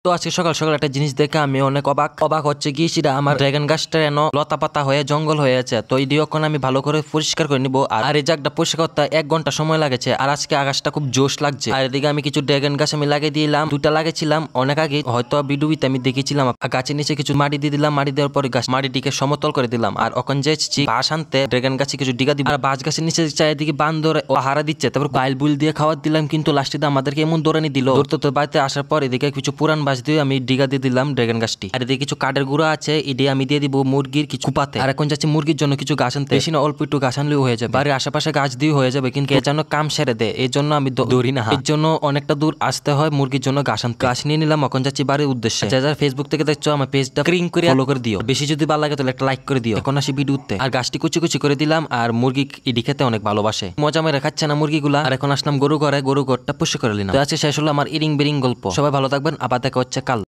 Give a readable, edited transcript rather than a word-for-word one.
তো আজকে সকাল সকাল একটা জিনিস দেখে আমি অনেক অবাক হচ্ছে কি সেটা আমার ড্রাগন গাছটা যেন লতা পাতা হয়ে জঙ্গল হয়ে আছে। তো এই দিয়ক্ষণ আমি ভালো করে পরিষ্কার করে নিবো। আর এই জায়গাটা পরিষ্কার করতে 1 ঘন্টা সময় লাগেছে। আর আজকে আকাশটা খুব জোশ লাগছে। আর এদিকে আমি কিছু ড্রাগন গাছ আমি লাগিয়ে দিলাম, 2টা লাগিয়েছিলাম অনেক আগে, হয়তো ভিডিওতে আমি দেখেছিলাম। গাছের নিচে কিছু মাটি দিয়ে দিলাম, মাটি দেওয়ার পরে গাছ মাটিটিকে সমতল করে দিলাম। আর ওখানে যাচ্ছি বাঁশ আনতে, ড্রাগন গাছে কিছু ডিগা দিব। আর বাঁশ গাছের নিচে চারিদিকে বান্দর হারা দিচ্ছে, তারপর বাইল বুল দিয়ে খাওয়া দিলাম, কিন্তু লাস্টে আমাদেরকে এমন দৌড়ানি দিল। তো বাড়িতে আসার পর এদিকে কিছু পুরান বাঁশ দিয়ে আমি ডিগা দিয়ে দিলাম ড্রাগন গাছটি। আর এদিকে কিছু কাঠের গুঁড়া আছে, এটি আমি দিয়ে দিব মুরগির কিছু কুপাতে। আর এখন যাচ্ছি মুরগির জন্য কিছু গাছ আনতে, বেশি না অল্প একটু গাছ আনলেও হয়ে যাবে। বাড়ির আশেপাশে গাছ দিয়ে হয়ে যাবে, কিন্তু এর জন্য কাম সেরে দেয়, এই জন্য আমি দৌড়ি না। এর জন্য অনেকটা দূর আসতে হয় মুরগির জন্য গাছ আনতে। গাছ নিয়ে নিলাম, এখন যাচ্ছি বাড়ির উদ্দেশ্যে। যারা ফেসবুক থেকে দেখছো আমার পেজটা ক্রিং করে ফলো করে দিও, বেশি যদি ভালো লাগে তাহলে একটা লাইক করে দিও। এখন আসি ভিডিওতে। আর গাছটি কুচি কুচি করে দিলাম। আর মুরগি ইডি খেতে অনেক ভালোবাসে, মজা মেরে খাচ্ছে না মুরগিগুলা। আর এখন আসলাম গরু ঘরে, গরু ঘরটা পুষে করে নিলাম। তো আজকে শেষ হলো আমার ইরিং বিরিং গল্প। সবাই ভালো থাকবেন, আবার দেখা হচ্ছে কাল।